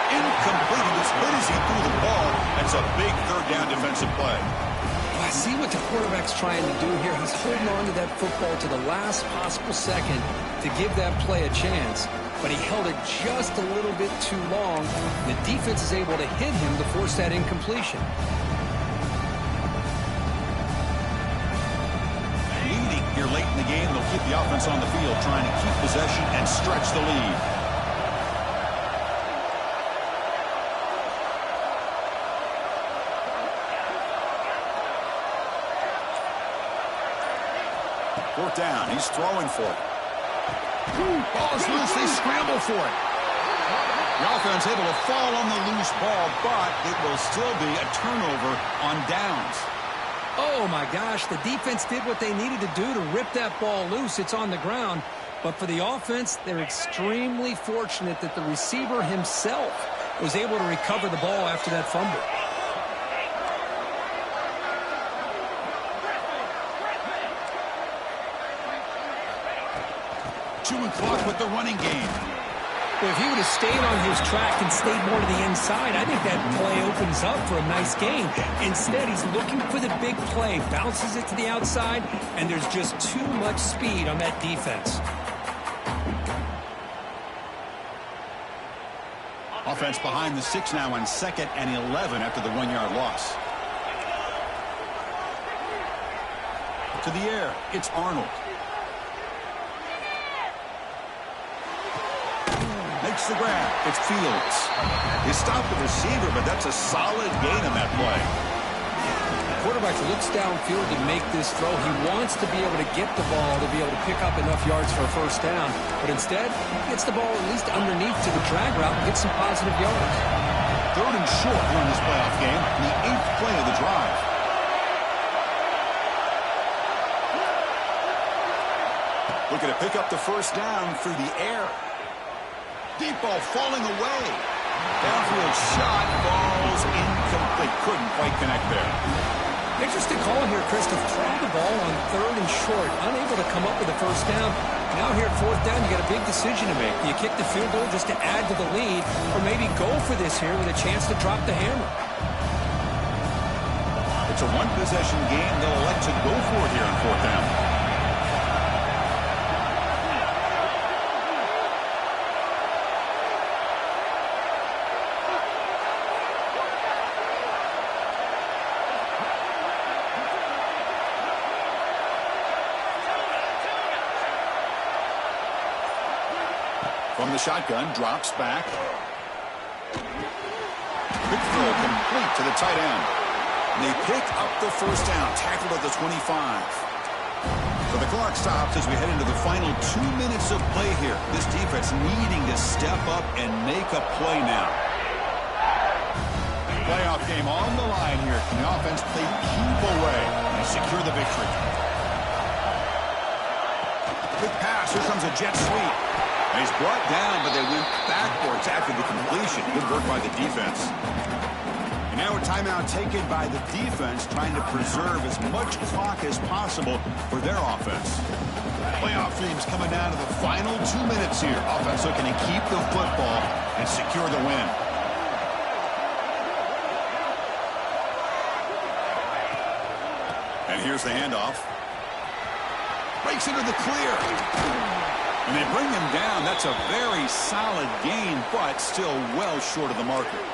Incomplete. As good as he threw the ball, that's a big third down defensive play.
Well, I see what the quarterback's trying to do here. He's holding on to that football to the last possible second to give that play a chance, but he held it just a little bit too long. The defense is able to hit him to force that incompletion.
Leading here late in the game, they'll keep the offense on the field, trying to keep possession and stretch the lead. Fourth down, he's throwing for it. Ball's loose, they scramble for it. The offense able to fall on the loose ball, but it will still be a turnover on downs.
Oh, my gosh, the defense did what they needed to do to rip that ball loose. It's on the ground. But for the offense, they're extremely fortunate that the receiver himself was able to recover the ball after that fumble.
Chewing clock with the running game.
Well, if he would have stayed on his track and stayed more to the inside, I think that play opens up for a nice gain. Instead, he's looking for the big play, bounces it to the outside, and there's just too much speed on that defense.
Offense behind the 6 now on 2nd and 11 after the 1-yard loss. To the air, it's Arnold. Makes the grab. It's Fields. He stopped the receiver, but that's a solid gain on that play.
Quarterback looks downfield to make this throw. He wants to be able to get the ball to be able to pick up enough yards for a first down. But instead, he gets the ball at least underneath to the drag route and gets some positive yards.
3rd and short here in this playoff game, the 8th play of the drive. Looking to pick up the first down through the air. Deep ball falling away. Downfield shot falls incomplete. Couldn't quite connect there.
Interesting call here, Chris, to throw the ball on 3rd and short. Unable to come up with a first down. Now here at 4th down, you got a big decision to make. Do you kick the field goal just to add to the lead, or maybe go for this here with a chance to drop the hammer?
It's a one-possession game. They'll elect to go for it here on 4th down. From the shotgun, drops back. Quick throw complete to the tight end. And they pick up the first down, tackled at the 25. So the clock stops as we head into the final 2 minutes of play here. This defense needing to step up and make a play now. Playoff game on the line here. Can the offense play keep away and secure the victory? Quick pass. Here comes a jet sweep. And he's brought down, but they went backwards after the completion. Good work by the defense. And now a timeout taken by the defense, trying to preserve as much clock as possible for their offense. Playoff dreams coming down to the final 2 minutes here. Offense looking to keep the football and secure the win. And here's the handoff. Breaks into the clear. And they bring him down. That's a very solid gain, but still well short of the marker.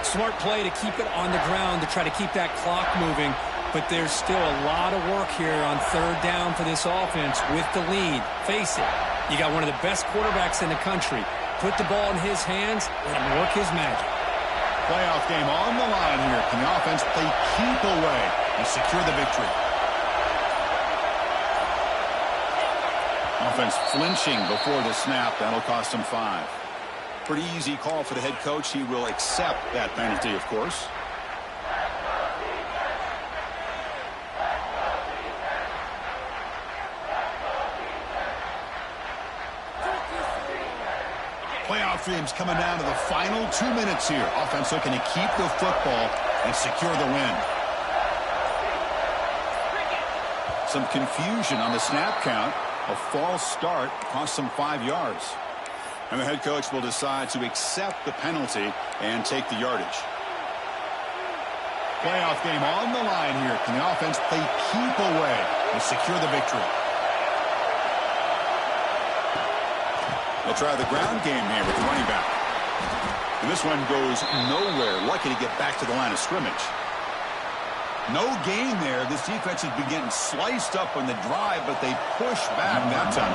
Smart play to keep it on the ground to try to keep that clock moving. But there's still a lot of work here on 3rd down for this offense with the lead. Face it, you got one of the best quarterbacks in the country. Put the ball in his hands, let him work his magic.
Playoff game on the line here. Can the offense play keep away and secure the victory? Offense flinching before the snap. That'll cost him 5. Pretty easy call for the head coach. He will accept that penalty, of course. Playoff dreams coming down to the final 2 minutes here. Offense looking to keep the football and secure the win. Some confusion on the snap count. A false start cost them 5 yards. And the head coach will decide to accept the penalty and take the yardage. Playoff game on the line here. Can the offense play keep away and secure the victory? They'll try the ground game here with the running back. And this one goes nowhere. Lucky to get back to the line of scrimmage. No gain there. This defense has been getting sliced up on the drive, but they push back that time.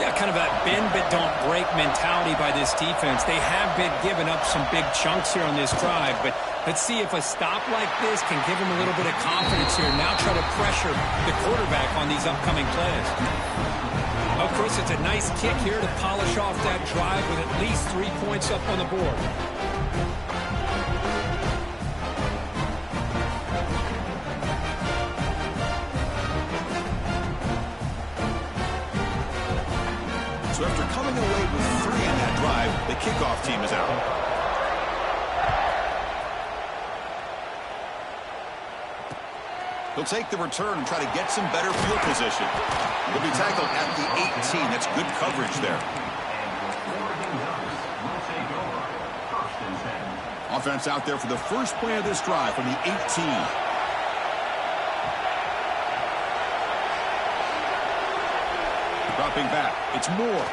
Yeah, kind of that bend but don't break mentality by this defense. They have been giving up some big chunks here on this drive, but let's see if a stop like this can give them a little bit of confidence here. Now try to pressure the quarterback on these upcoming plays. Of course, it's a nice kick here to polish off that drive with at least 3 points up on the board.
So after coming away with 3 on that drive, the kickoff team is out. He'll take the return and try to get some better field position. He'll be tackled at the 18. That's good coverage there. Offense out there for the first play of this drive from the 18. Dropping back. It's Moore.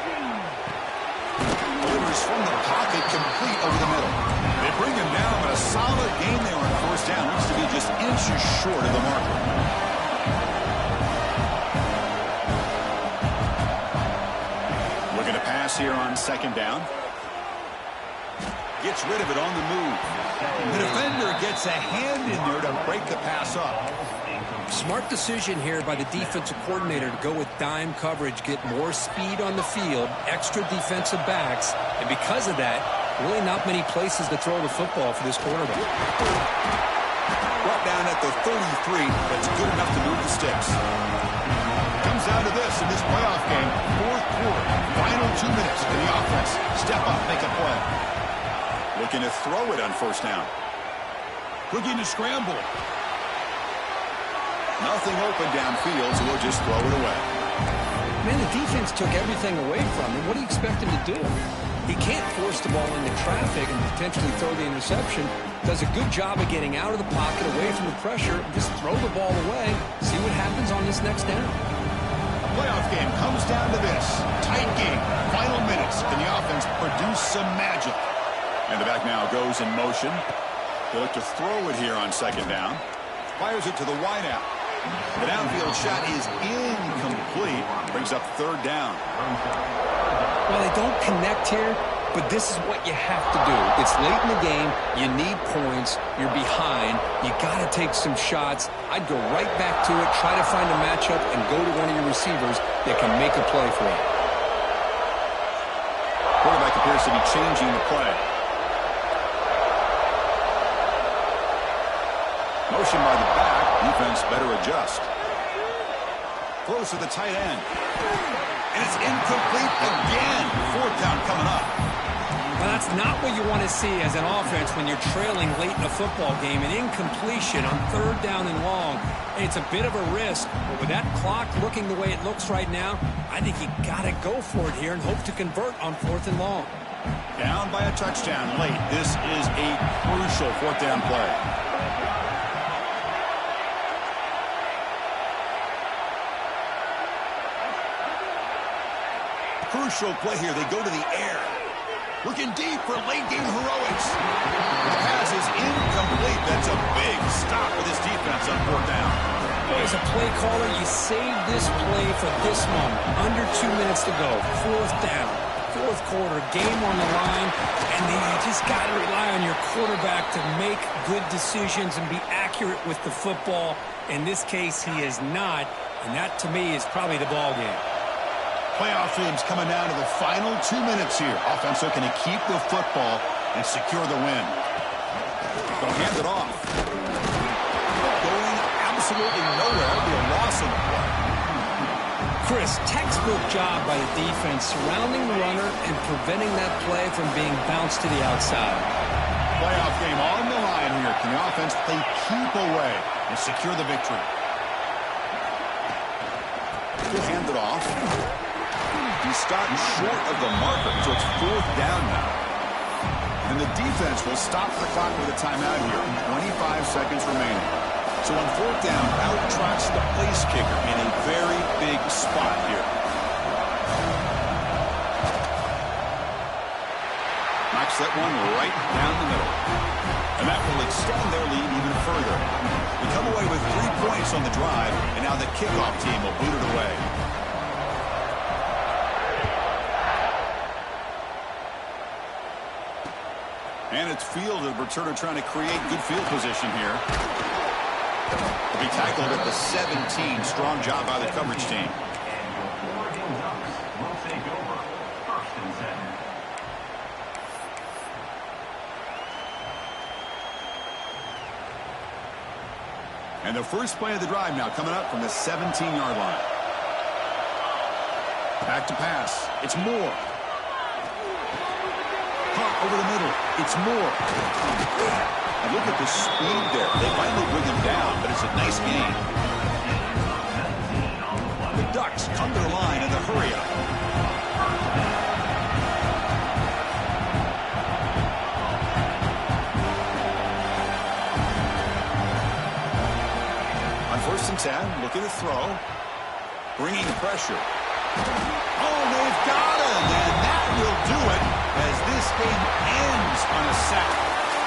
Delivers from the pocket, complete over the middle. They bring him down, but a solid gain there on 1st down. Looks to be just inches short of the marker. Looking to pass here on on second down. Gets rid of it on the move. The defender gets a hand in there to break the pass up.
Smart decision here by the defensive coordinator to go with dime coverage, get more speed on the field, extra defensive backs, and because of that, really not many places to throw the football for this quarterback.
Brought down at the 33, that's good enough to move the sticks. Comes down to this in this playoff game, fourth quarter, final 2 minutes for the offense. Step up, make a play. Looking to throw it on first down. Looking to scramble. Nothing open downfield, so we'll just throw it away.
Man, the defense took everything away from him. What do you expect him to do? He can't force the ball into traffic and potentially throw the interception. Does a good job of getting out of the pocket, away from the pressure, and just throw the ball away. See what happens on this next down.
A playoff game comes down to this. Tight game. Final minutes. Can the offense produce some magic? And the back now goes in motion. They look to throw it here on second down. Fires it to the wideout. The downfield shot is incomplete. Brings up third down.
Well, they don't connect here, but this is what you have to do. It's late in the game. You need points. You're behind. You got to take some shots. I'd go right back to it, try to find a matchup, and go to one of your receivers that can make a play for you.
Quarterback appears to be changing the play. Motion by the back. Defense better adjust. Throws to the tight end. And it's incomplete again. Fourth down coming up.
Well, that's not what you want to see as an offense when you're trailing late in a football game. An incompletion on third down and long. It's a bit of a risk. But with that clock looking the way it looks right now, I think you got to go for it here and hope to convert on fourth and long.
Down by a touchdown late. This is a crucial fourth down play. Crucial play here. They go to the air. Looking deep for late-game heroics. The pass is incomplete. That's a big stop for this defense on fourth down.
As a play caller, you save this play for this moment. Under 2 minutes to go. Fourth down. Fourth quarter. Game on the line. And you just got to rely on your quarterback to make good decisions and be accurate with the football. In this case, he is not. And that, to me, is probably the ball game.
Playoff games coming down to the final 2 minutes here. Offense looking to keep the football and secure the win. They'll hand it off. Going absolutely nowhere. It'll be a loss in the play.
Chris, textbook job by the defense surrounding the runner and preventing that play from being bounced to the outside.
Playoff game on the line here. Can the offense play keep away and secure the victory? He'll hand it off. He's stopped short of the marker, so it's fourth down now. And the defense will stop the clock with a timeout here. 25 seconds remaining. So on fourth down, out-trots the place kicker in a very big spot here. Knocks that one right down the middle. And that will extend their lead even further. They come away with 3 points on the drive, and now the kickoff team will boot it away. And it's fielded. Returner trying to create good field position here. He'll be tackled at the 17. Strong job by the coverage team. And the first play of the drive now coming up from the 17-yard line. Back to pass. It's Moore. Over the middle. It's Moore. And look at the speed there. They finally bring him down, but it's a nice gain. The Ducks come to the line in the hurry-up. On 1st and 10, looking to throw. Bringing pressure. Oh, they've got him, and that will do it as this game ends on a sack.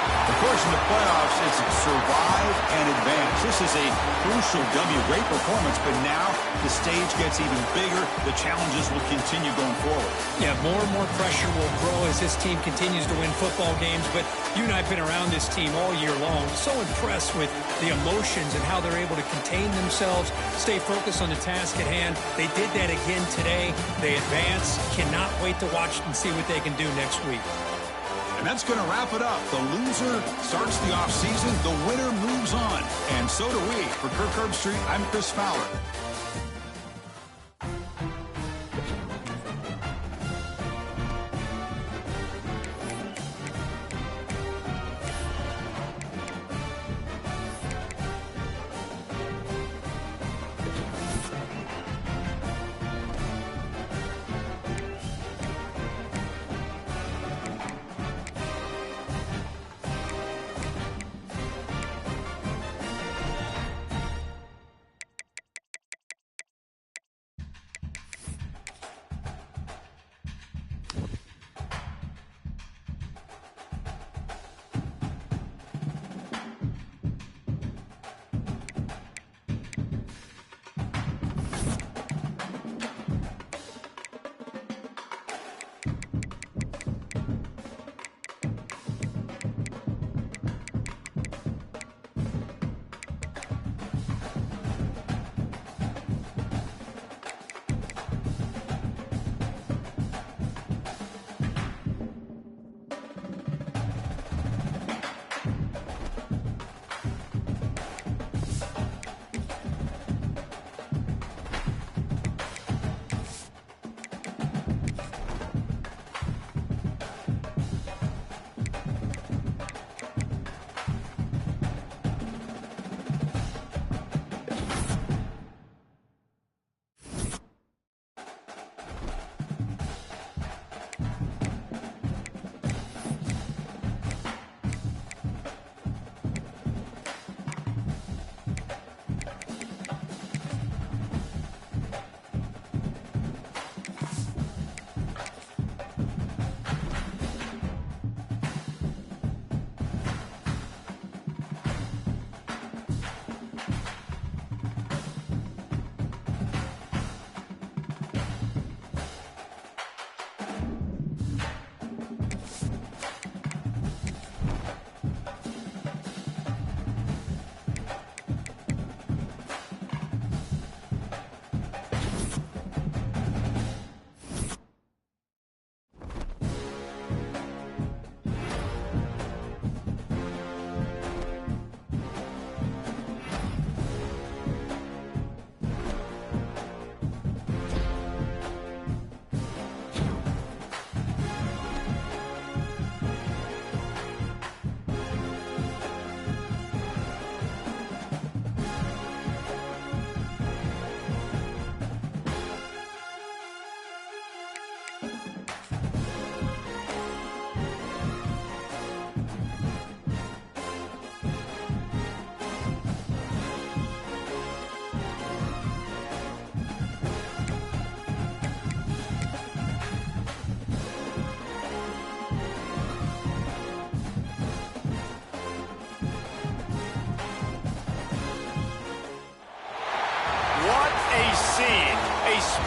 Of course, in the playoffs, it's survive and advance. This is a crucial W. Great performance, but now the stage gets even bigger. The challenges will continue going forward.
Yeah, more and more pressure will grow as this team continues to win football games. But you and I have been around this team all year long. So impressed with the emotions and how they're able to contain themselves, stay focused on the task at hand. They did that again today. They advance. Cannot wait to watch and see what they can do next week.
And that's going to wrap it up. The loser starts the offseason. The winner moves on. And so do we. For Kirk Herbstreit, I'm Chris Fowler.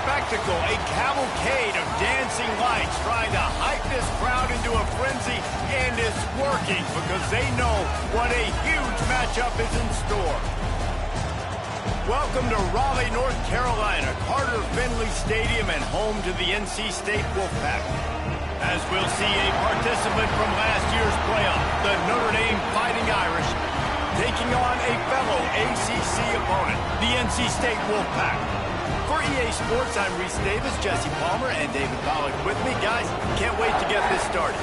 Spectacle, a cavalcade of dancing lights trying to hype this crowd into a frenzy, and it's working because they know what a huge matchup is in store. Welcome to Raleigh, North Carolina, Carter Finley Stadium, and home to the NC State Wolfpack. As we'll see a participant from last year's playoff, the Notre Dame Fighting Irish, taking on a fellow ACC opponent, the NC State Wolfpack. For EA Sports, I'm Reese Davis, Jesse Palmer, and David Pollack with me. Guys, can't wait to get this started.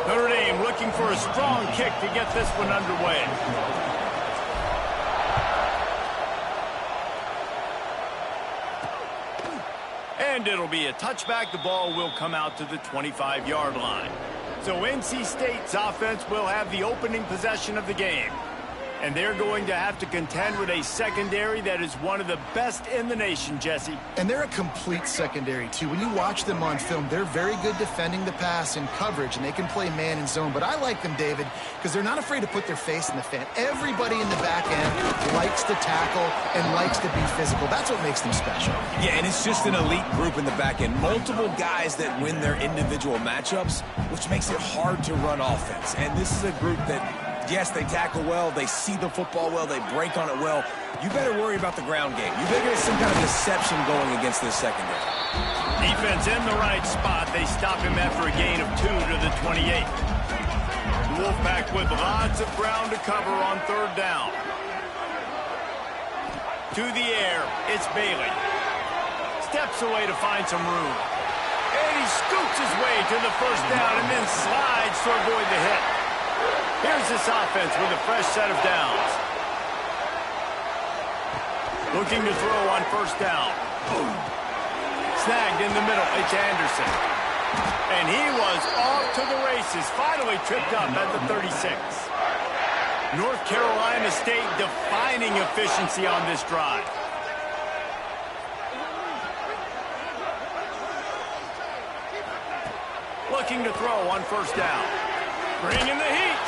Notre Dame looking for a strong kick to get this one underway. And it'll be a touchback. The ball will come out to the 25-yard line. So NC State's offense will have the opening possession of the game. And they're going to have to contend with a secondary that is one of the best in the nation, Jesse.
And they're a complete secondary, too. When you watch them on film, they're very good defending the pass and coverage, and they can play man and zone. But I like them, David, because they're not afraid to put their face in the fan. Everybody in the back end likes to tackle and likes to be physical. That's what makes them special.
Yeah, and it's just an elite group in the back end. Multiple guys that win their individual matchups, which makes it hard to run offense. And this is a group that, yes, they tackle well, they see the football well, they break on it well. You better worry about the ground game. You better get some kind of deception going against this secondary.
Defense in the right spot. They stop him after a gain of 2 to the 28. The Wolfpack with lots of ground to cover on 3rd down. To the air, it's Bailey. Steps away to find some room. And he scoops his way to the 1st down and then slides to avoid the hit. Here's this offense with a fresh set of downs. Looking to throw on 1st down. Snagged in the middle. It's Anderson. And he was off to the races. Finally tripped up at the 36. North Carolina State defining efficiency on this drive. Looking to throw on 1st down. Bringing the heat.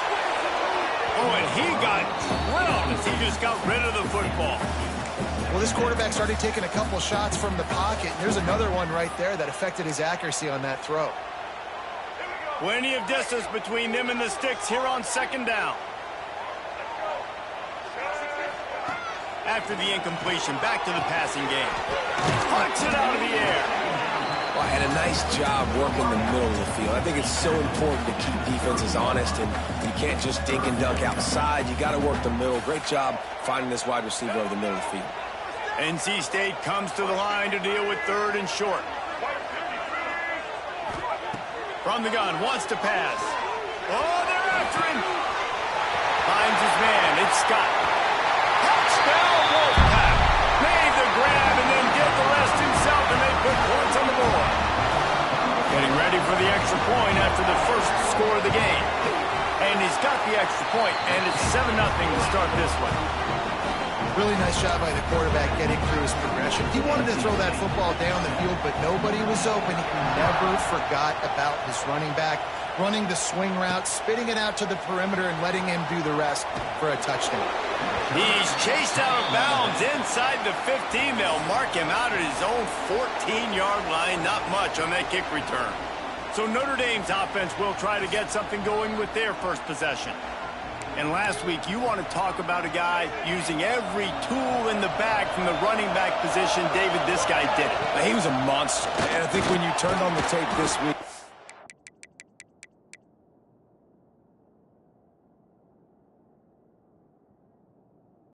Oh, and he got drilled as he just got rid of the football.
Well, this quarterback's already taken a couple shots from the pocket. There's another one right there that affected his accuracy on that throw.
Plenty of distance between them and the sticks here on 2nd down. After the incompletion, back to the passing game. Punch it out of the air.
Well, and a nice job working the middle of the field. I think it's so important to keep defenses honest, and you can't just dink and dunk outside. You got to work the middle. Great job finding this wide receiver over the middle of the field.
NC State comes to the line to deal with 3rd and short. From the gun, wants to pass. Oh, they're after him. Finds his man. It's Scott. Touchdown, Wolfpack. Made the grab and then did the rest himself, and they put points on the board. Getting ready for the extra point after the first score of the game. And he's got the extra point, and it's 7-0 to start this one.
Really nice job by the quarterback getting through his progression. He wanted to throw that football down the field, but nobody was open. He never forgot about his running back, running the swing route, spitting it out to the perimeter, and letting him do the rest for a touchdown.
He's chased out of bounds inside the 15. They'll mark him out at his own 14-yard line. Not much on that kick return. So Notre Dame's offense will try to get something going with their first possession. And last week, you want to talk about a guy using every tool in the bag from the running back position. David, this guy did it.
He was a monster. And I think when you turned on the tape this week,